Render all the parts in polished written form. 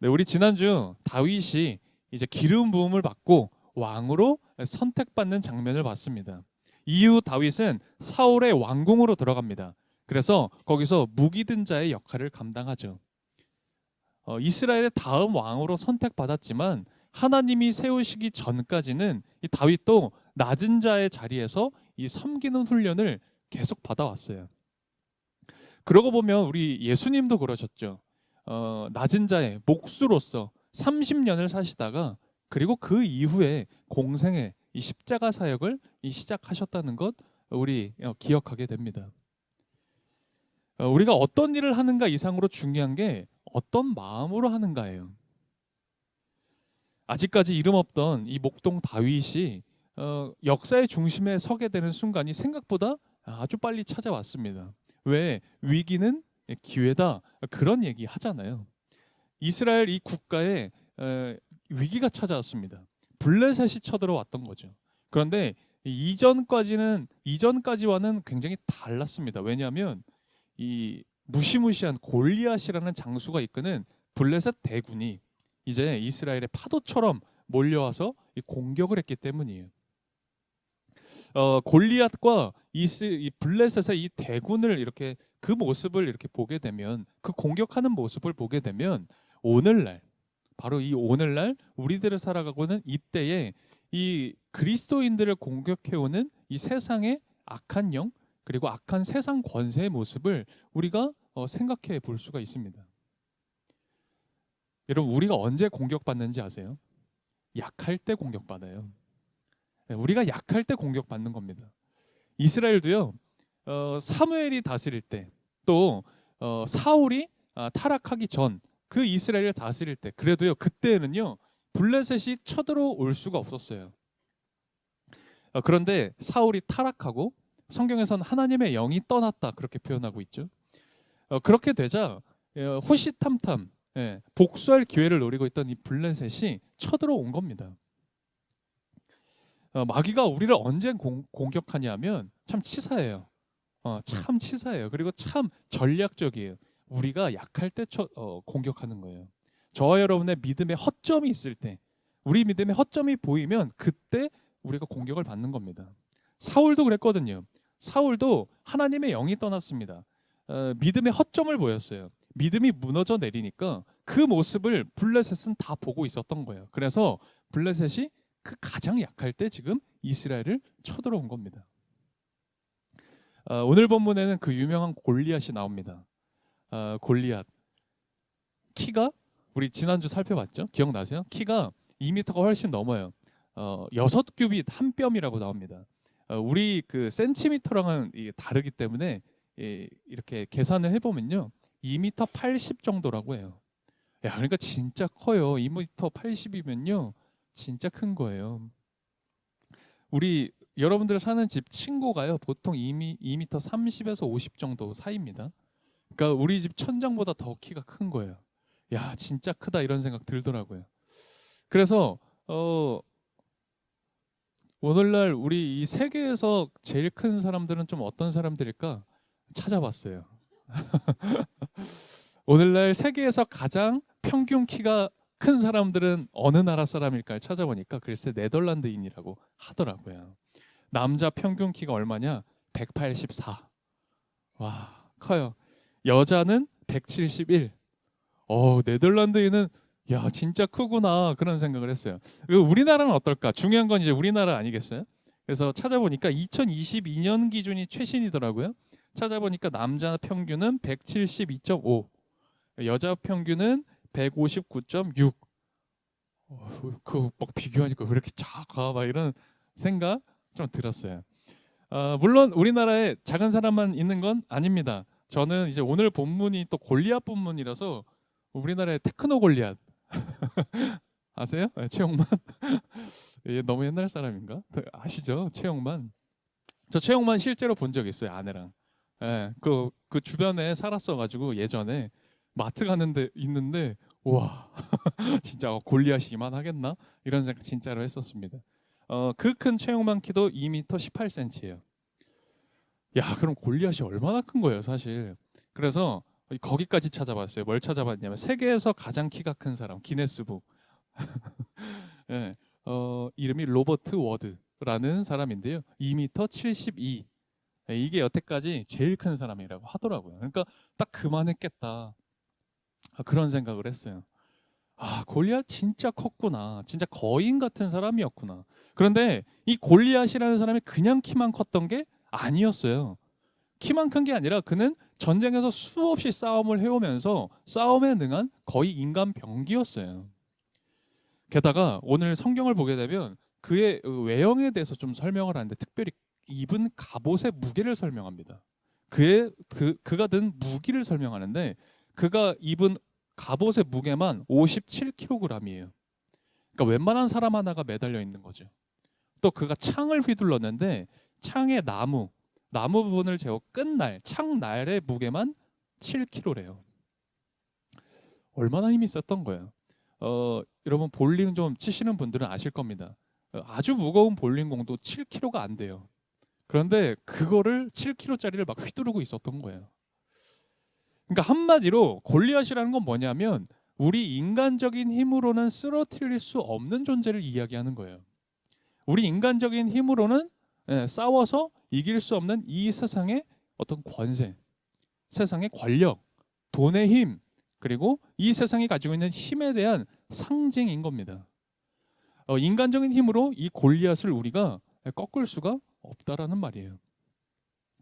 우리 지난주 다윗이 이제 기름 부음을 받고 왕으로 선택받는 장면을 봤습니다. 이후 다윗은 사울의 왕궁으로 들어갑니다. 그래서 거기서 무기 든 자의 역할을 감당하죠. 이스라엘의 다음 왕으로 선택받았지만 하나님이 세우시기 전까지는 이 다윗도 낮은 자의 자리에서 이 섬기는 훈련을 계속 받아왔어요. 그러고 보면 우리 예수님도 그러셨죠. 낮은 자의 목수로서 30년을 사시다가 그리고 그 이후에 공생의 이 십자가 사역을 시작하셨다는 것 우리 기억하게 됩니다. 우리가 어떤 일을 하는가 이상으로 중요한 게 어떤 마음으로 하는가예요. 아직까지 이름 없던 이 목동 다윗이 역사의 중심에 서게 되는 순간이 생각보다 아주 빨리 찾아왔습니다. 왜? 위기는 기회다. 그런 얘기 하잖아요. 이스라엘 이 국가에 위기가 찾아왔습니다. 블레셋이 쳐들어왔던 거죠. 그런데 이전까지와는 굉장히 달랐습니다. 왜냐하면 이 무시무시한 골리앗이라는 장수가 이끄는 블레셋 대군이 이제 이스라엘의 파도처럼 몰려와서 공격을 했기 때문이에요. 골리앗과 이 블레셋의 이 대군을 이렇게 그 모습을 이렇게 보게 되면 그 공격하는 모습을 보게 되면 오늘날 바로 이 오늘날 우리들을 살아가고는 이때에 이 그리스도인들을 공격해오는 이 세상의 악한 영 그리고 악한 세상 권세의 모습을 우리가 생각해 볼 수가 있습니다. 여러분 우리가 언제 공격받는지 아세요? 약할 때 공격받아요. 우리가 약할 때 공격받는 겁니다. 이스라엘도요. 사무엘이 다스릴 때 또 사울이 타락하기 전 그 이스라엘을 다스릴 때 그래도요 그때는요 블레셋이 쳐들어올 수가 없었어요. 그런데 사울이 타락하고 성경에서는 하나님의 영이 떠났다 그렇게 표현하고 있죠. 그렇게 되자 호시탐탐 복수할 기회를 노리고 있던 이 블레셋이 쳐들어온 겁니다. 마귀가 우리를 언제 공격하냐면 참 치사해요. 참 치사해요. 그리고 참 전략적이에요. 우리가 약할 때 공격하는 거예요. 저와 여러분의 믿음의 허점이 있을 때, 우리 믿음의 허점이 보이면 그때 우리가 공격을 받는 겁니다. 사울도 그랬거든요. 사울도 하나님의 영이 떠났습니다. 믿음의 허점을 보였어요. 믿음이 무너져 내리니까 그 모습을 블레셋은 다 보고 있었던 거예요. 그래서 블레셋이 그 가장 약할 때 지금 이스라엘을 쳐들어온 겁니다. 오늘 본문에는 그 유명한 골리앗이 나옵니다. 골리앗 키가 우리 지난주 살펴봤죠? 기억나세요? 키가 2m가 훨씬 넘어요. 6규빗 한 뼘이라고 나옵니다. 우리 그 센티미터랑은 다르기 때문에 이렇게 계산을 해보면요 2m 80 정도라고 해요. 야, 그러니까 진짜 커요. 2m 80이면요 진짜 큰 거예요. 우리 여러분들 사는 집 층고가요 보통 2m 30에서 50 정도 사이입니다. 그러니까 우리 집 천장보다 더 키가 큰 거예요. 야 진짜 크다 이런 생각 들더라고요. 그래서 오늘날 우리 이 세계에서 제일 큰 사람들은 좀 어떤 사람들일까 찾아봤어요. 오늘날 세계에서 가장 평균 키가 큰 사람들은 어느 나라 사람일까를 찾아보니까 글쎄 네덜란드인이라고 하더라고요. 남자 평균 키가 얼마냐? 184. 와, 커요. 여자는 171. 네덜란드인은 야, 진짜 크구나. 그런 생각을 했어요. 우리나라는 어떨까? 중요한 건 이제 우리나라 아니겠어요? 그래서 찾아보니까 2022년 기준이 최신이더라고요. 찾아보니까 남자 평균은 172.5, 여자 평균은 159.6. 그막 비교하니까 왜 이렇게 작아? 막 이런 생각 좀 들었어요. 물론 우리나라에 작은 사람만 있는 건 아닙니다. 저는 이제 오늘 본문이 또 골리앗 본문이라서 우리나라의 테크노 골리앗 아세요? 최영만 너무 옛날 사람인가? 아시죠? 최영만. 저 최영만 실제로 본 적 있어요 아내랑. 그 주변에 살았어가지고 예전에 마트 가는데 있는데 와 진짜 골리앗이 이만하겠나 이런 생각 진짜로 했었습니다. 그 큰 최영만 키도 2m 18cm예요. 야 그럼 골리앗이 얼마나 큰 거예요 사실. 그래서 거기까지 찾아봤어요. 뭘 찾아봤냐면 세계에서 가장 키가 큰 사람 기네스북. 예, 이름이 로버트 워드라는 사람인데요. 2m 72. 예, 이게 여태까지 제일 큰 사람이라고 하더라고요. 그러니까 딱 그만했겠다. 그런 생각을 했어요. 아, 골리앗 진짜 컸구나. 진짜 거인 같은 사람이었구나. 그런데 이 골리앗이라는 사람이 그냥 키만 컸던 게 아니었어요. 키만 큰 게 아니라 그는 전쟁에서 수없이 싸움을 해오면서 싸움에 능한 거의 인간 병기였어요. 게다가 오늘 성경을 보게 되면 그의 외형에 대해서 좀 설명을 하는데 특별히 입은 갑옷의 무게를 설명합니다. 그가 든 무기를 설명하는데 그가 입은 갑옷의 무게만 57kg이에요. 그러니까 웬만한 사람 하나가 매달려 있는 거죠. 또 그가 창을 휘둘렀는데 창의 나무 부분을 재고 끝날 창날의 무게만 7kg래요. 얼마나 힘이 셌던 거예요. 여러분 볼링 좀 치시는 분들은 아실 겁니다. 아주 무거운 볼링공도 7kg가 안 돼요. 그런데 그거를 7kg짜리를 막 휘두르고 있었던 거예요. 그러니까 한마디로 골리앗이라는 건 뭐냐면 우리 인간적인 힘으로는 쓰러뜨릴 수 없는 존재를 이야기하는 거예요. 우리 인간적인 힘으로는 싸워서 이길 수 없는 이 세상의 어떤 권세, 세상의 권력, 돈의 힘, 그리고 이 세상이 가지고 있는 힘에 대한 상징인 겁니다. 인간적인 힘으로 이 골리앗을 우리가 꺾을 수가 없다라는 말이에요.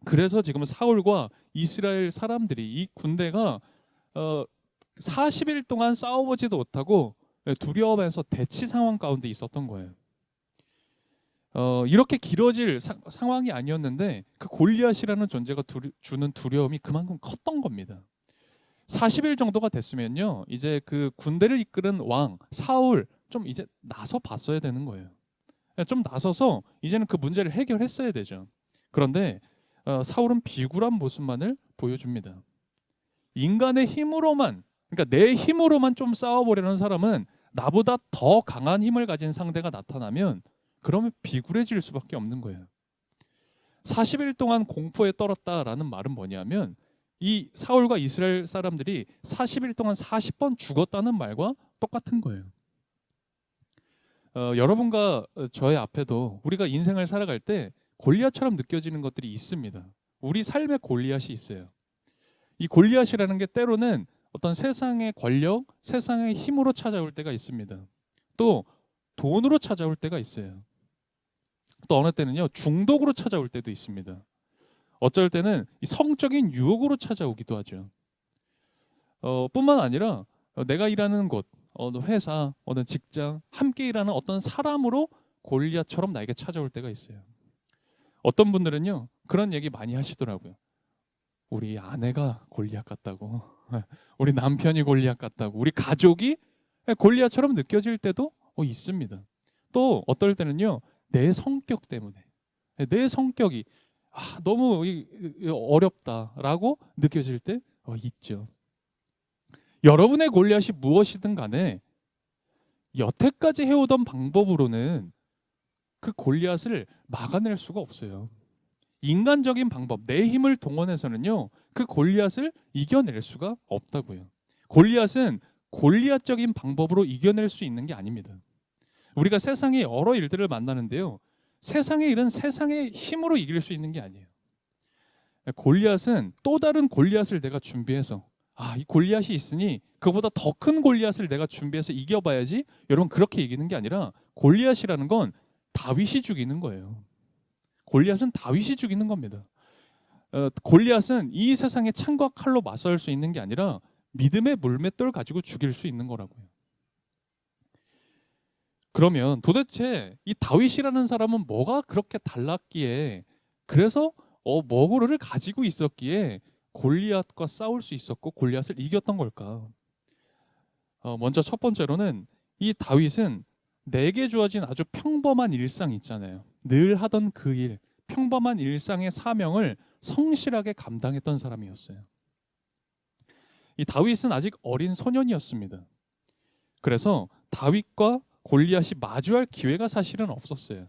그래서 지금 사울과 이스라엘 사람들이 이 군대가 40일 동안 싸워보지도 못하고 두려워하면서 대치 상황 가운데 있었던 거예요. 이렇게 길어질 상황이 아니었는데 그 골리앗이라는 존재가 주는 두려움이 그만큼 컸던 겁니다. 40일 정도가 됐으면요, 이제 그 군대를 이끄는 왕 사울 좀 이제 나서 봤어야 되는 거예요. 좀 나서서 이제는 그 문제를 해결했어야 되죠. 그런데 사울은 비굴한 모습만을 보여줍니다. 인간의 힘으로만, 그러니까 내 힘으로만 좀 싸워보려는 사람은 나보다 더 강한 힘을 가진 상대가 나타나면 그러면 비굴해질 수밖에 없는 거예요. 40일 동안 공포에 떨었다라는 말은 뭐냐면 이 사울과 이스라엘 사람들이 40일 동안 40번 죽었다는 말과 똑같은 거예요. 여러분과 저의 앞에도 우리가 인생을 살아갈 때 골리앗처럼 느껴지는 것들이 있습니다. 우리 삶에 골리앗이 있어요. 이 골리앗이라는 게 때로는 어떤 세상의 권력, 세상의 힘으로 찾아올 때가 있습니다. 또 돈으로 찾아올 때가 있어요. 또 어느 때는요, 중독으로 찾아올 때도 있습니다. 어쩔 때는 이 성적인 유혹으로 찾아오기도 하죠. 뿐만 아니라 내가 일하는 곳, 어느 회사, 어느 직장, 함께 일하는 어떤 사람으로 골리앗처럼 나에게 찾아올 때가 있어요. 어떤 분들은요, 그런 얘기 많이 하시더라고요. 우리 아내가 골리앗 같다고, 우리 남편이 골리앗 같다고, 우리 가족이 골리앗처럼 느껴질 때도 있습니다. 또 어떨 때는요, 내 성격 때문에, 내 성격이 너무 어렵다라고 느껴질 때 있죠. 여러분의 골리앗이 무엇이든 간에 여태까지 해오던 방법으로는 그 골리앗을 막아낼 수가 없어요. 인간적인 방법, 내 힘을 동원해서는요, 그 골리앗을 이겨낼 수가 없다고요. 골리앗은 골리앗적인 방법으로 이겨낼 수 있는 게 아닙니다. 우리가 세상의 여러 일들을 만나는데요, 세상의 일은 세상의 힘으로 이길 수 있는 게 아니에요. 골리앗은 또 다른 골리앗을 내가 준비해서 이 골리앗이 있으니 그보다 더 큰 골리앗을 내가 준비해서 이겨봐야지. 여러분, 그렇게 이기는 게 아니라 골리앗이라는 건 다윗이 죽이는 거예요. 골리앗은 다윗이 죽이는 겁니다. 골리앗은 이 세상의 창과 칼로 맞설 수 있는 게 아니라 믿음의 물맷돌 가지고 죽일 수 있는 거라고요. 그러면 도대체 이 다윗이라는 사람은 뭐가 그렇게 달랐기에, 그래서 뭐를 가지고 있었기에 골리앗과 싸울 수 있었고 골리앗을 이겼던 걸까? 먼저 첫 번째로는 이 다윗은 내게 주어진 아주 평범한 일상 있잖아요. 늘 하던 그 일, 평범한 일상의 사명을 성실하게 감당했던 사람이었어요. 이 다윗은 아직 어린 소년이었습니다. 그래서 다윗과 골리앗이 마주할 기회가 사실은 없었어요.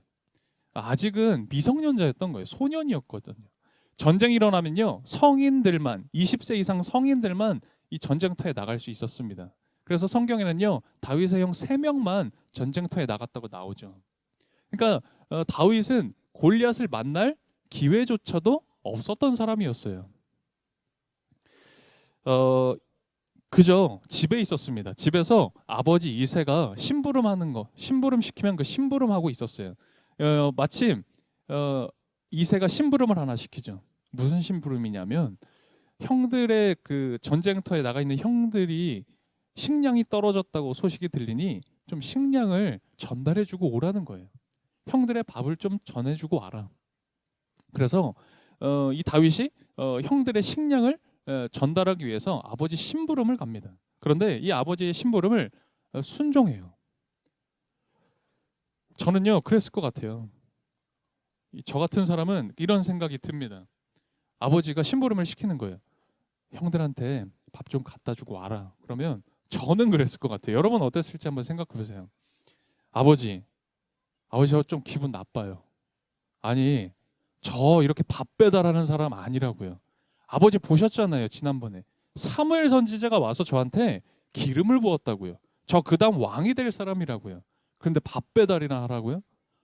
아직은 미성년자였던 거예요. 소년이었거든요. 전쟁이 일어나면요, 성인들만, 20세 이상 성인들만 이 전쟁터에 나갈 수 있었습니다. 그래서 성경에는요, 다윗의 형 3명만 전쟁터에 나갔다고 나오죠. 그러니까 다윗은 골리앗을 만날 기회조차도 없었던 사람이었어요. 어, 그저 집에 있었습니다. 집에서 아버지 이새가 심부름하는 거, 심부름 시키면 그 심부름하고 있었어요. 마침 이새가 심부름을 하나 시키죠. 무슨 심부름이냐면 형들의 그 전쟁터에 나가 있는 형들이 식량이 떨어졌다고 소식이 들리니 좀 식량을 전달해주고 오라는 거예요. 형들의 밥을 좀 전해주고 와라. 그래서 이 다윗이 형들의 식량을 전달하기 위해서 아버지 심부름을 갑니다. 그런데 이 아버지의 심부름을 순종해요. 저는요, 그랬을 것 같아요. 저 같은 사람은 이런 생각이 듭니다. 아버지가 심부름을 시키는 거예요. 형들한테 밥 좀 갖다 주고 와라. 그러면 저는 그랬을 것 같아요. 여러분 어땠을지 한번 생각해 보세요. 아버지 저 좀 기분 나빠요. 아니, 저 이렇게 밥 배달하는 사람 아니라고요. 아버지 보셨잖아요, 지난번에. 사무엘 선지자가 와서 저한테 기름을 부었다고요. 저 그다음 왕이 될 사람이라고요. 그런데 밥 배달이나 하라고요?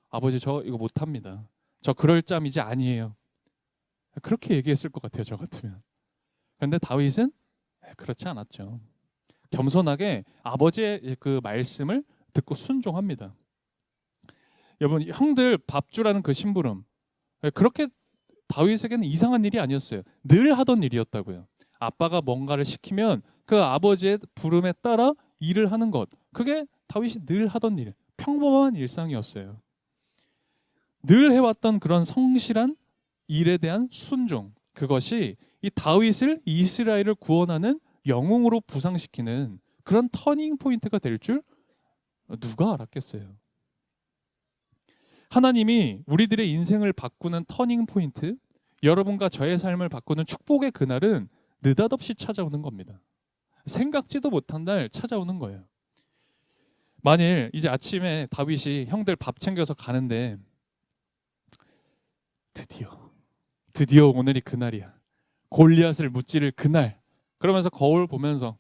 아버지 저 이거 못합니다. 저 그럴 짬 이제 아니에요. 그렇게 얘기했을 것 같아요, 저 같으면. 그런데 다윗은 그렇지 않았죠. 겸손하게 아버지의 그 말씀을 듣고 순종합니다. 여러분, 형들 밥 주라는 그 심부름, 그렇게 다윗에게는 이상한 일이 아니었어요. 늘 하던 일이었다고요. 아빠가 뭔가를 시키면 그 아버지의 부름에 따라 일을 하는 것, 그게 다윗이 늘 하던 일, 평범한 일상이었어요. 늘 해왔던 그런 성실한 일에 대한 순종, 그것이 이 다윗을 이스라엘을 구원하는 영웅으로 부상시키는 그런 터닝 포인트가 될 줄 누가 알았겠어요. 하나님이 우리들의 인생을 바꾸는 터닝 포인트, 여러분과 저의 삶을 바꾸는 축복의 그날은 느닷없이 찾아오는 겁니다. 생각지도 못한 날 찾아오는 거예요. 만일 이제 아침에 다윗이 형들 밥 챙겨서 가는데 드디어 오늘이 그날이야. 골리앗을 무찌를 그날. 그러면서 거울 보면서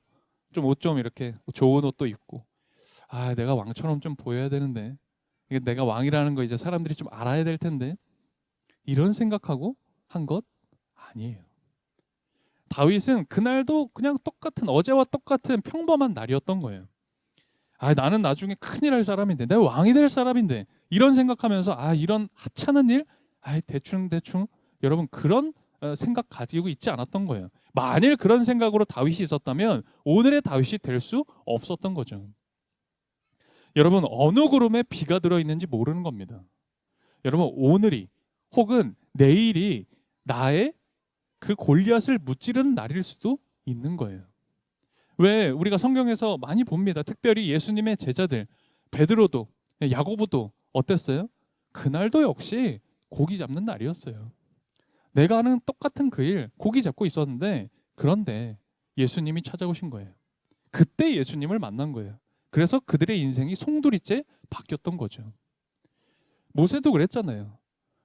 좀 옷 좀 이렇게 좋은 옷도 입고, 아, 내가 왕처럼 좀 보여야 되는데, 이게 내가 왕이라는 거 이제 사람들이 좀 알아야 될 텐데, 이런 생각하고 한 것 아니에요. 다윗은 그날도 그냥 똑같은, 어제와 똑같은 평범한 날이었던 거예요. 아, 나는 나중에 큰일 할 사람인데, 내가 왕이 될 사람인데, 이런 생각하면서 이런 하찮은 일, 대충 여러분 그런 생각 가지고 있지 않았던 거예요. 만일 그런 생각으로 다윗이 있었다면 오늘의 다윗이 될 수 없었던 거죠. 여러분, 어느 구름에 비가 들어있는지 모르는 겁니다. 여러분, 오늘이 혹은 내일이 나의 그 골리앗을 무찌르는 날일 수도 있는 거예요. 왜 우리가 성경에서 많이 봅니다. 특별히 예수님의 제자들 베드로도 야고보도 어땠어요? 그날도 역시 고기 잡는 날이었어요. 내가 하는 똑같은 그 일 고기 잡고 있었는데, 그런데 예수님이 찾아오신 거예요. 그때 예수님을 만난 거예요. 그래서 그들의 인생이 송두리째 바뀌었던 거죠. 모세도 그랬잖아요.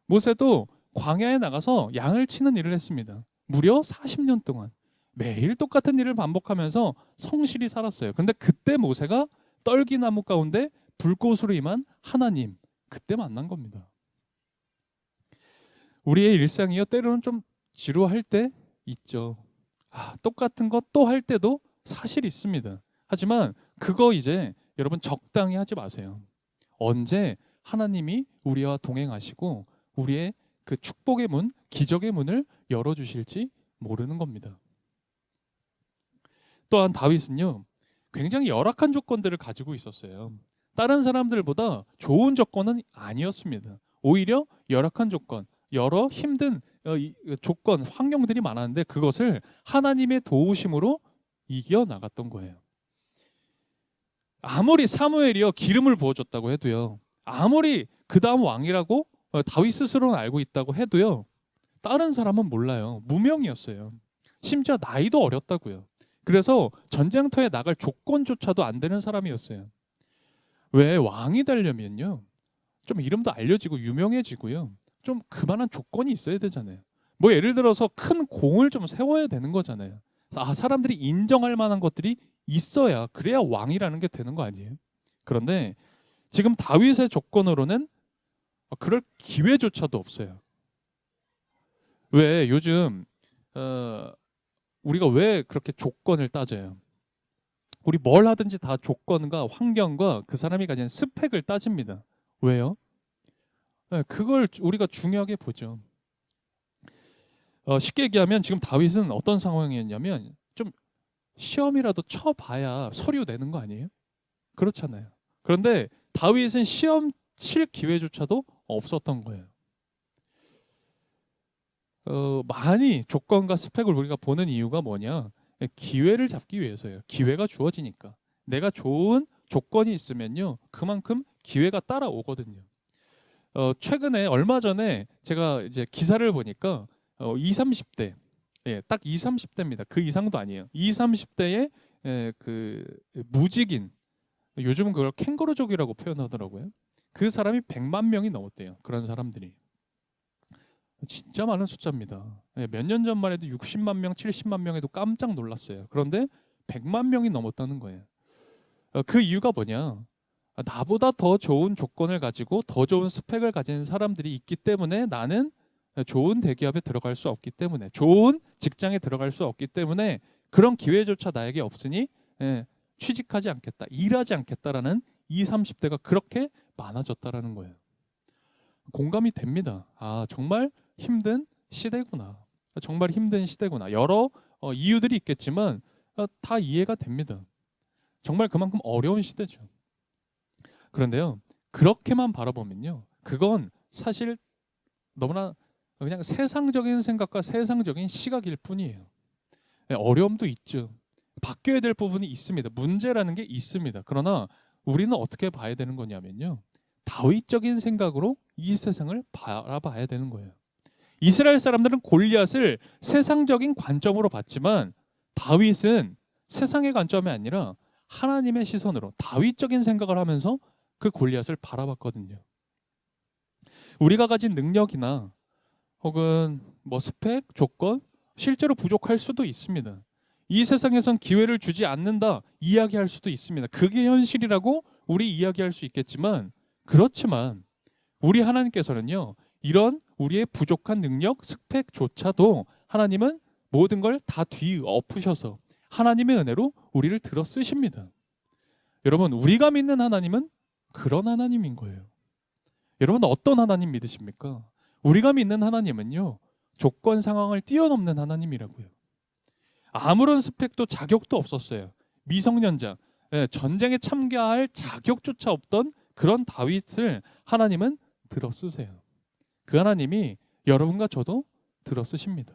모세도 광야에 나가서 양을 치는 일을 했습니다. 무려 40년 동안 매일 똑같은 일을 반복하면서 성실히 살았어요. 그런데 그때 모세가 떨기나무 가운데 불꽃으로 임한 하나님, 그때 만난 겁니다. 우리의 일상이요, 때로는 좀 지루할 때 있죠. 똑같은 것 또 할 때도 사실 있습니다. 하지만 그거 이제 여러분 적당히 하지 마세요. 언제 하나님이 우리와 동행하시고 우리의 그 축복의 문, 기적의 문을 열어주실지 모르는 겁니다. 또한 다윗은요, 굉장히 열악한 조건들을 가지고 있었어요. 다른 사람들보다 좋은 조건은 아니었습니다. 오히려 열악한 조건, 여러 힘든 조건, 환경들이 많았는데 그것을 하나님의 도우심으로 이겨나갔던 거예요. 아무리 사무엘이요 기름을 부어줬다고 해도요, 아무리 그 다음 왕이라고 다윗 스스로는 알고 있다고 해도요, 다른 사람은 몰라요. 무명이었어요. 심지어 나이도 어렸다고요. 그래서 전쟁터에 나갈 조건조차도 안 되는 사람이었어요. 왜 왕이 되려면요, 좀 이름도 알려지고 유명해지고요, 좀 그만한 조건이 있어야 되잖아요. 뭐 예를 들어서 큰 공을 좀 세워야 되는 거잖아요. 사람들이 인정할 만한 것들이 있어야 그래야 왕이라는 게 되는 거 아니에요? 그런데 지금 다윗의 조건으로는 그럴 기회조차도 없어요. 왜 요즘 우리가 왜 그렇게 조건을 따져요? 우리 뭘 하든지 다 조건과 환경과 그 사람이 가진 스펙을 따집니다. 왜요? 그걸 우리가 중요하게 보죠. 쉽게 얘기하면 지금 다윗은 어떤 상황이었냐면 좀 시험이라도 쳐봐야 서류 내는 거 아니에요? 그렇잖아요. 그런데 다윗은 시험 칠 기회조차도 없었던 거예요. 많이 조건과 스펙을 우리가 보는 이유가 뭐냐? 기회를 잡기 위해서예요. 기회가 주어지니까. 내가 좋은 조건이 있으면요, 그만큼 기회가 따라오거든요. 최근에 얼마 전에 제가 이제 기사를 보니까 20, 30대, 예, 딱 20, 30대입니다. 그 이상도 아니에요. 20, 30대의 그 무직인, 요즘은 그걸 캥거루족이라고 표현하더라고요. 그 사람이 100만 명이 넘었대요. 그런 사람들이. 진짜 많은 숫자입니다. 몇 년 전만 해도 60만 명, 70만 명에도 깜짝 놀랐어요. 그런데 100만 명이 넘었다는 거예요. 그 이유가 뭐냐? 나보다 더 좋은 조건을 가지고 더 좋은 스펙을 가진 사람들이 있기 때문에 나는 좋은 대기업에 들어갈 수 없기 때문에, 좋은 직장에 들어갈 수 없기 때문에 그런 기회조차 나에게 없으니 취직하지 않겠다, 일하지 않겠다라는 20, 30대가 그렇게 많아졌다라는 거예요. 공감이 됩니다. 정말 힘든 시대구나. 정말 힘든 시대구나. 여러 이유들이 있겠지만 다 이해가 됩니다. 정말 그만큼 어려운 시대죠. 그런데요, 그렇게만 바라보면요, 그건 사실 너무나 그냥 세상적인 생각과 세상적인 시각일 뿐이에요. 어려움도 있죠. 바뀌어야 될 부분이 있습니다. 문제라는 게 있습니다. 그러나 우리는 어떻게 봐야 되는 거냐면요, 다윗적인 생각으로 이 세상을 바라봐야 되는 거예요. 이스라엘 사람들은 골리앗을 세상적인 관점으로 봤지만 다윗은 세상의 관점이 아니라 하나님의 시선으로 다윗적인 생각을 하면서 그 골리앗을 바라봤거든요. 우리가 가진 능력이나 혹은 뭐 스펙, 조건 실제로 부족할 수도 있습니다. 이 세상에선 기회를 주지 않는다 이야기할 수도 있습니다. 그게 현실이라고 우리 이야기할 수 있겠지만, 그렇지만 우리 하나님께서는요, 이런 우리의 부족한 능력, 스펙조차도 하나님은 모든 걸 다 뒤엎으셔서 하나님의 은혜로 우리를 들어 쓰십니다. 여러분, 우리가 믿는 하나님은 그런 하나님인 거예요. 여러분, 어떤 하나님 믿으십니까? 우리가 믿는 하나님은요, 조건 상황을 뛰어넘는 하나님이라고요. 아무런 스펙도 자격도 없었어요. 미성년자, 전쟁에 참가할 자격조차 없던 그런 다윗을 하나님은 들어 쓰세요. 그 하나님이 여러분과 저도 들어 쓰십니다.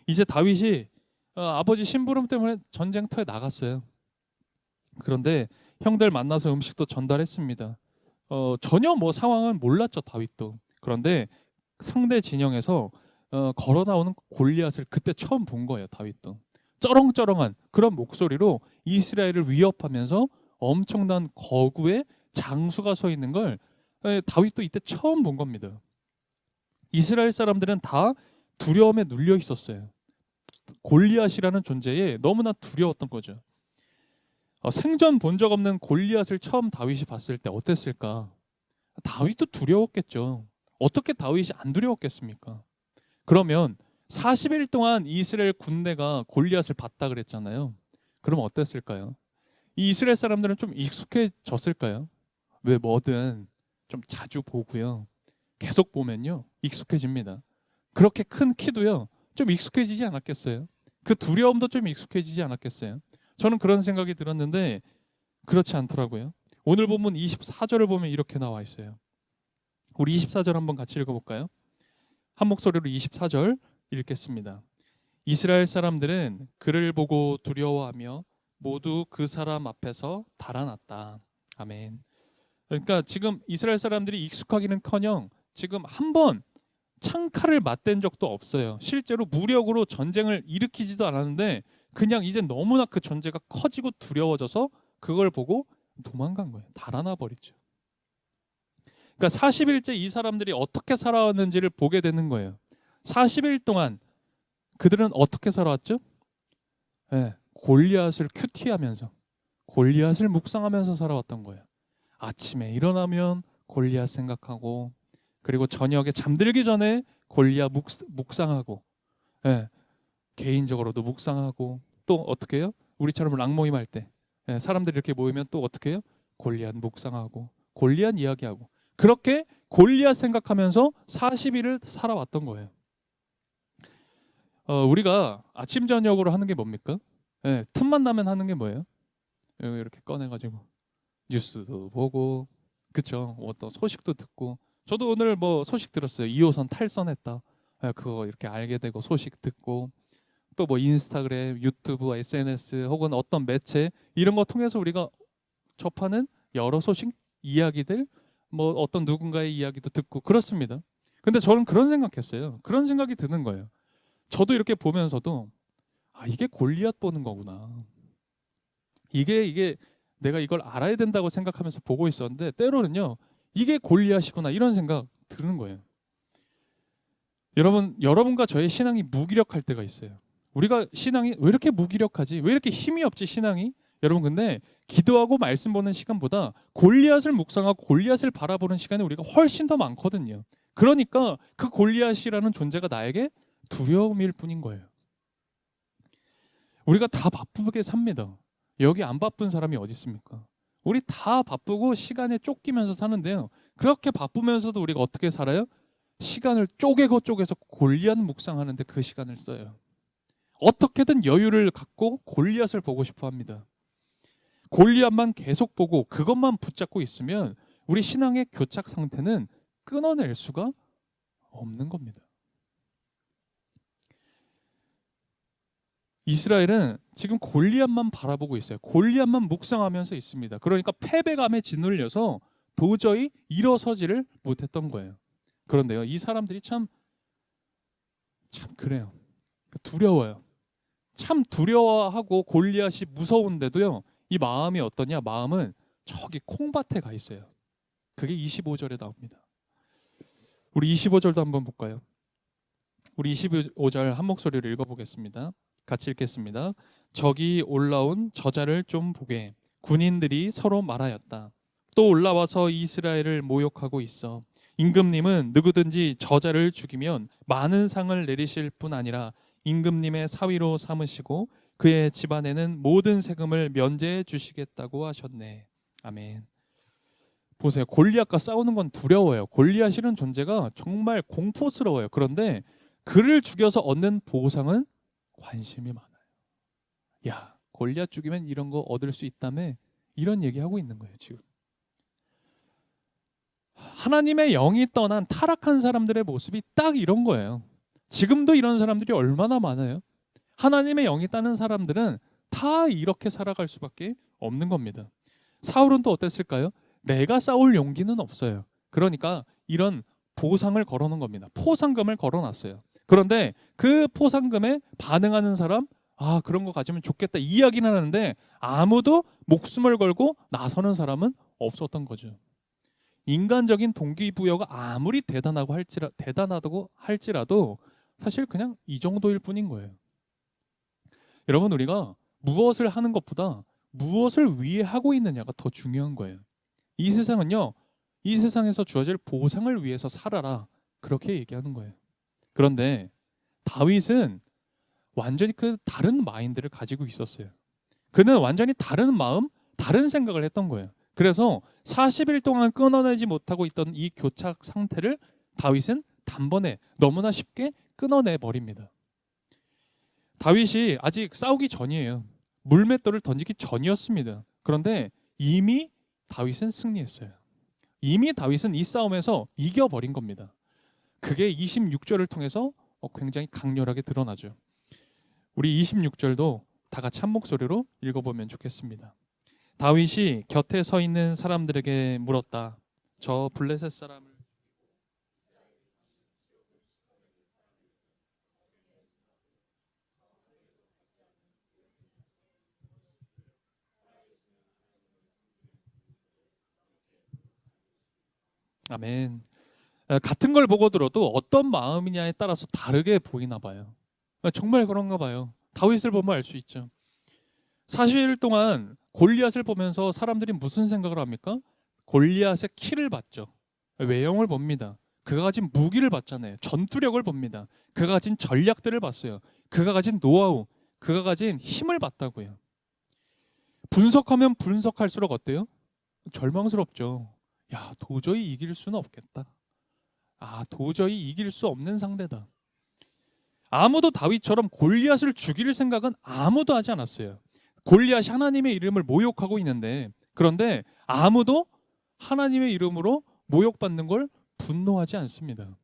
이제 다윗이 아버지 심부름 때문에 전쟁터에 나갔어요. 그런데 형들 만나서 음식도 전달했습니다. 전혀 뭐 상황은 몰랐죠, 다윗도. 그런데 상대 진영에서 걸어 나오는 골리앗을 그때 처음 본 거예요, 다윗도. 쩌렁쩌렁한 그런 목소리로 이스라엘을 위협하면서 엄청난 거구의 장수가 서 있는 걸 다윗도 이때 처음 본 겁니다. 이스라엘 사람들은 다 두려움에 눌려 있었어요. 골리앗이라는 존재에 너무나 두려웠던 거죠. 생전 본 적 없는 골리앗을 처음 다윗이 봤을 때 어땠을까? 다윗도 두려웠겠죠. 어떻게 다윗이 안 두려웠겠습니까? 그러면 40일 동안 이스라엘 군대가 골리앗을 봤다 그랬잖아요. 그럼 어땠을까요? 이 이스라엘 사람들은 좀 익숙해졌을까요? 왜 뭐든 좀 자주 보고요, 계속 보면요 익숙해집니다. 그렇게 큰 키도요 좀 익숙해지지 않았겠어요? 그 두려움도 좀 익숙해지지 않았겠어요? 저는 그런 생각이 들었는데 그렇지 않더라고요. 오늘 본문 24절을 보면 이렇게 나와 있어요. 우리 24절 한번 같이 읽어볼까요? 한 목소리로 24절 읽겠습니다. 이스라엘 사람들은 그를 보고 두려워하며 모두 그 사람 앞에서 달아났다. 아멘. 그러니까 지금 이스라엘 사람들이 익숙하기는커녕 지금 한번 창칼을 맞댄 적도 없어요. 실제로 무력으로 전쟁을 일으키지도 않았는데 그냥 이제 너무나 그 존재가 커지고 두려워져서 그걸 보고 도망간 거예요. 달아나 버리죠. 그러니까 40일째 이 사람들이 어떻게 살아왔는지를 보게 되는 거예요. 40일 동안 그들은 어떻게 살아왔죠? 예, 골리앗을 큐티하면서 골리앗을 묵상하면서 살아왔던 거예요. 아침에 일어나면 골리앗 생각하고, 그리고 저녁에 잠들기 전에 골리앗 묵상하고, 예, 개인적으로도 묵상하고, 또 어떻게 해요? 우리처럼 랑모임 할 때, 예, 사람들이 이렇게 모이면 또 어떻게 해요? 골리앗 묵상하고 골리앗 이야기하고, 그렇게 골리앗 생각하면서 40일을 살아왔던 거예요. 우리가 아침 저녁으로 하는 게 뭡니까? 예, 틈만 나면 하는 게 뭐예요? 이렇게 꺼내가지고 뉴스도 보고, 그쵸? 어떤 소식도 듣고. 저도 오늘 뭐 소식 들었어요. 2호선 탈선했다. 예, 그거 이렇게 알게 되고 소식 듣고, 또 뭐 인스타그램, 유튜브, SNS 혹은 어떤 매체 이런 거 통해서 우리가 접하는 여러 소식, 이야기들, 뭐 어떤 누군가의 이야기도 듣고 그렇습니다. 근데 저는 그런 생각했어요. 그런 생각이 드는 거예요. 저도 이렇게 보면서도, 아, 이게 골리앗 보는 거구나. 이게 내가 이걸 알아야 된다고 생각하면서 보고 있었는데, 때로는요, 이게 골리앗이구나 이런 생각 드는 거예요. 여러분과 저의 신앙이 무기력할 때가 있어요. 우리가 신앙이 왜 이렇게 무기력하지? 왜 이렇게 힘이 없지 신앙이? 여러분, 근데 기도하고 말씀 보는 시간보다 골리앗을 묵상하고 골리앗을 바라보는 시간이 우리가 훨씬 더 많거든요. 그러니까 그 골리앗이라는 존재가 나에게 두려움일 뿐인 거예요. 우리가 다 바쁘게 삽니다. 여기 안 바쁜 사람이 어디 있습니까? 우리 다 바쁘고 시간에 쫓기면서 사는데요. 그렇게 바쁘면서도 우리가 어떻게 살아요? 시간을 쪼개고 쪼개서 골리앗 묵상하는데 그 시간을 써요. 어떻게든 여유를 갖고 골리앗을 보고 싶어 합니다. 골리앗만 계속 보고 그것만 붙잡고 있으면 우리 신앙의 교착 상태는 끊어낼 수가 없는 겁니다. 이스라엘은 지금 골리앗만 바라보고 있어요. 골리앗만 묵상하면서 있습니다. 그러니까 패배감에 짓눌려서 도저히 일어서지를 못했던 거예요. 그런데요, 이 사람들이 참 그래요. 두려워요. 참 두려워하고 골리앗이 무서운데도요, 이 마음이 어떠냐? 마음은 저기 콩밭에 가 있어요. 그게 25절에 나옵니다. 우리 25절도 한번 볼까요? 우리 25절 한 목소리로 읽어보겠습니다. 같이 읽겠습니다. 저기 올라온 저자를 좀 보게. 군인들이 서로 말하였다. 또 올라와서 이스라엘을 모욕하고 있어. 임금님은 누구든지 저자를 죽이면 많은 상을 내리실 뿐 아니라 임금님의 사위로 삼으시고 그의 집안에는 모든 세금을 면제해 주시겠다고 하셨네. 아멘. 보세요. 골리앗과 싸우는 건 두려워요. 골리앗이라는 존재가 정말 공포스러워요. 그런데 그를 죽여서 얻는 보상은 관심이 많아요. 야, 골리앗 죽이면 이런 거 얻을 수 있다며, 이런 얘기하고 있는 거예요, 지금. 하나님의 영이 떠난 타락한 사람들의 모습이 딱 이런 거예요. 지금도 이런 사람들이 얼마나 많아요. 하나님의 영이 따는 사람들은 다 이렇게 살아갈 수밖에 없는 겁니다. 사울은 또 어땠을까요? 내가 싸울 용기는 없어요. 그러니까 이런 보상을 걸어놓은 겁니다. 포상금을 걸어놨어요. 그런데 그 포상금에 반응하는 사람, 아, 그런 거 가지면 좋겠다 이야기는 하는데 아무도 목숨을 걸고 나서는 사람은 없었던 거죠. 인간적인 동기부여가 아무리 대단하다고 할지라도 사실 그냥 이 정도일 뿐인 거예요. 여러분, 우리가 무엇을 하는 것보다 무엇을 위해 하고 있느냐가 더 중요한 거예요. 이 세상은요, 이 세상에서 주어질 보상을 위해서 살아라, 그렇게 얘기하는 거예요. 그런데 다윗은 완전히 그 다른 마인드를 가지고 있었어요. 그는 완전히 다른 마음, 다른 생각을 했던 거예요. 그래서 40일 동안 끊어내지 못하고 있던 이 교착 상태를 다윗은 단번에 너무나 쉽게 끊어내 버립니다. 다윗이 아직 싸우기 전이에요. 물맷돌을 던지기 전이었습니다. 그런데 이미 다윗은 승리했어요. 이미 다윗은 이 싸움에서 이겨버린 겁니다. 그게 26절을 통해서 굉장히 강렬하게 드러나죠. 우리 26절도 다 같이 한 목소리로 읽어보면 좋겠습니다. 다윗이 곁에 서 있는 사람들에게 물었다. 저 블레셋 사람을 아멘. 같은 걸 보고 들어도 어떤 마음이냐에 따라서 다르게 보이나 봐요. 정말 그런가 봐요. 다윗을 보면 알 수 있죠. 40일 동안 골리앗을 보면서 사람들이 무슨 생각을 합니까? 골리앗의 키를 봤죠. 외형을 봅니다. 그가 가진 무기를 봤잖아요. 전투력을 봅니다. 그가 가진 전략들을 봤어요. 그가 가진 노하우, 그가 가진 힘을 봤다고요. 분석하면 분석할수록 어때요? 절망스럽죠. 야, 도저히 이길 수는 없겠다. 도저히 이길 수 없는 상대다. 아무도 다윗처럼 골리앗을 죽일 생각은 아무도 하지 않았어요. 골리앗이 하나님의 이름을 모욕하고 있는데, 그런데 아무도 하나님의 이름으로 모욕받는 걸 분노하지 않습니다.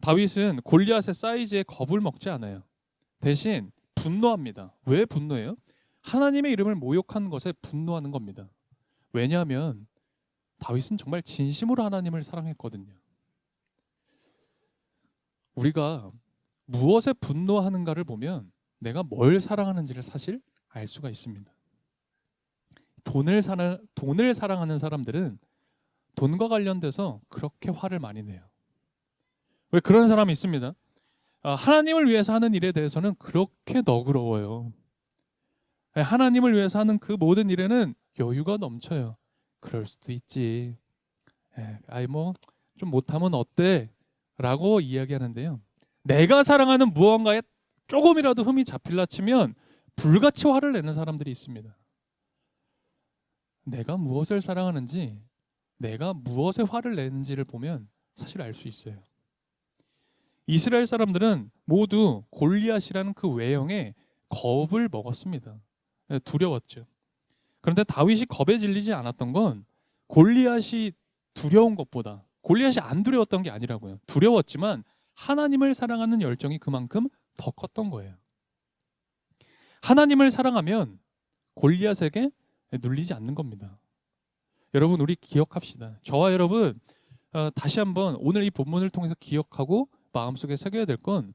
다윗은 골리앗의 사이즈에 겁을 먹지 않아요. 대신 분노합니다. 왜 분노해요? 하나님의 이름을 모욕한 것에 분노하는 겁니다. 왜냐하면 다윗은 정말 진심으로 하나님을 사랑했거든요. 우리가 무엇에 분노하는가를 보면 내가 뭘 사랑하는지를 사실 알 수가 있습니다. 돈을 사랑하는 사람들은 돈과 관련돼서 그렇게 화를 많이 내요. 왜 그런 사람이 있습니다. 하나님을 위해서 하는 일에 대해서는 그렇게 너그러워요. 하나님을 위해서 하는 그 모든 일에는 여유가 넘쳐요. 그럴 수도 있지. 좀 못하면 어때? 라고 이야기하는데요. 내가 사랑하는 무언가에 조금이라도 흠이 잡힐라 치면 불같이 화를 내는 사람들이 있습니다. 내가 무엇을 사랑하는지, 내가 무엇에 화를 내는지를 보면 사실 알 수 있어요. 이스라엘 사람들은 모두 골리앗이라는 그 외형에 겁을 먹었습니다. 두려웠죠. 그런데 다윗이 겁에 질리지 않았던 건 골리앗이 두려운 것보다, 골리앗이 안 두려웠던 게 아니라고요. 두려웠지만 하나님을 사랑하는 열정이 그만큼 더 컸던 거예요. 하나님을 사랑하면 골리앗에게 눌리지 않는 겁니다. 여러분, 우리 기억합시다. 저와 여러분 다시 한번 오늘 이 본문을 통해서 기억하고 마음속에 새겨야 될 건,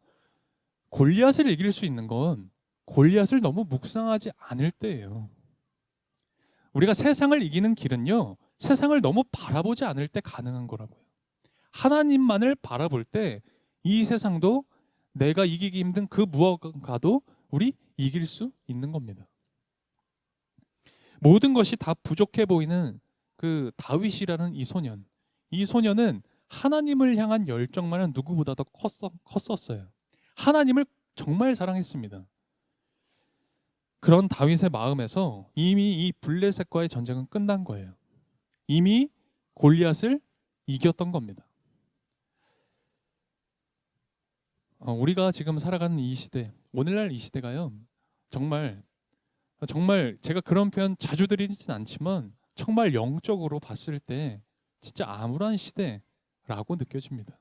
골리앗을 이길 수 있는 건 골리앗을 너무 묵상하지 않을 때예요. 우리가 세상을 이기는 길은요, 세상을 너무 바라보지 않을 때 가능한 거라고요. 하나님만을 바라볼 때 이 세상도 내가 이기기 힘든 그 무엇가도 우리 이길 수 있는 겁니다. 모든 것이 다 부족해 보이는 그 다윗이라는 이 소년은 하나님을 향한 열정만은 누구보다 더 컸었어요. 하나님을 정말 사랑했습니다. 그런 다윗의 마음에서 이미 이 블레셋과의 전쟁은 끝난 거예요. 이미 골리앗을 이겼던 겁니다. 우리가 지금 살아가는 이 시대, 오늘날 이 시대가요, 정말 제가 그런 표현 자주 드리진 않지만 정말 영적으로 봤을 때 진짜 암울한 시대라고 느껴집니다.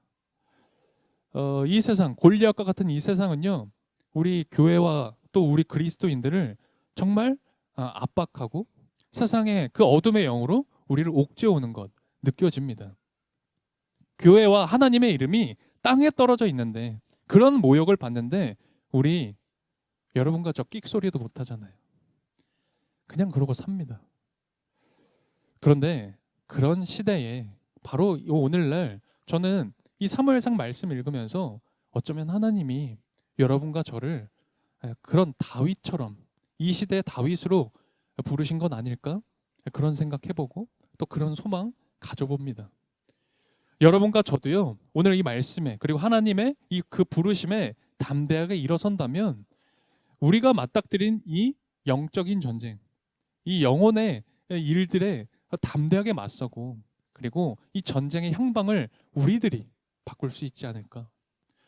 이 세상, 골리앗과 같은 이 세상은요, 우리 교회와 또 우리 그리스도인들을 정말 압박하고 세상의 그 어둠의 영으로 우리를 옥죄오는 것 느껴집니다. 교회와 하나님의 이름이 땅에 떨어져 있는데, 그런 모욕을 받는데 우리 여러분과 저 끽소리도 못 하잖아요. 그냥 그러고 삽니다. 그런데 그런 시대에 바로 오늘날 저는 이 사무엘상 말씀 읽으면서 어쩌면 하나님이 여러분과 저를 그런 다윗처럼 이 시대의 다윗으로 부르신 건 아닐까? 그런 생각해보고 또 그런 소망 가져봅니다. 여러분과 저도요, 오늘 이 말씀에, 그리고 하나님의 이 그 부르심에 담대하게 일어선다면 우리가 맞닥뜨린 이 영적인 전쟁, 이 영혼의 일들에 담대하게 맞서고, 그리고 이 전쟁의 향방을 우리들이 바꿀 수 있지 않을까.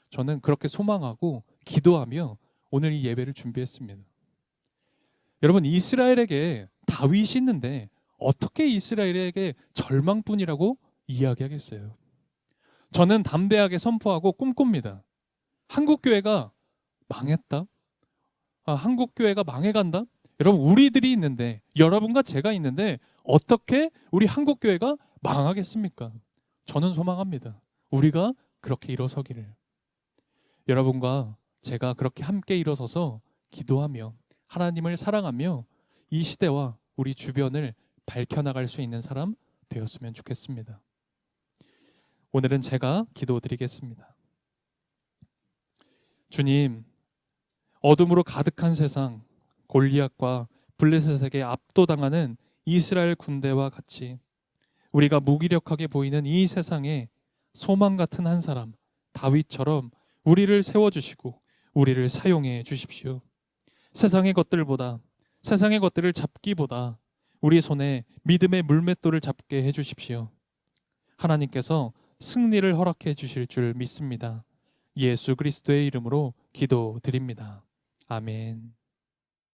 저는 그렇게 소망하고 기도하며 오늘 이 예배를 준비했습니다. 여러분, 이스라엘에게 다윗이 있는데 어떻게 이스라엘에게 절망뿐이라고 이야기하겠어요? 저는 담대하게 선포하고 꿈꿉니다. 한국교회가 망했다? 한국교회가 망해간다? 여러분, 우리들이 있는데, 여러분과 제가 있는데 어떻게 우리 한국교회가 망하겠습니까? 저는 소망합니다. 우리가 그렇게 일어서기를. 여러분과 제가 그렇게 함께 일어서서 기도하며 하나님을 사랑하며 이 시대와 우리 주변을 밝혀나갈 수 있는 사람 되었으면 좋겠습니다. 오늘은 제가 기도드리겠습니다. 주님, 어둠으로 가득한 세상, 골리앗과 블레셋에게 압도당하는 이스라엘 군대와 같이 우리가 무기력하게 보이는 이 세상에 소망 같은 한 사람, 다윗처럼 우리를 세워주시고 우리를 사용해 주십시오. 세상의 것들보다, 세상의 것들을 잡기보다 우리 손에 믿음의 물맷돌을 잡게 해주십시오. 하나님께서 승리를 허락해 주실 줄 믿습니다. 예수 그리스도의 이름으로 기도드립니다. 아멘.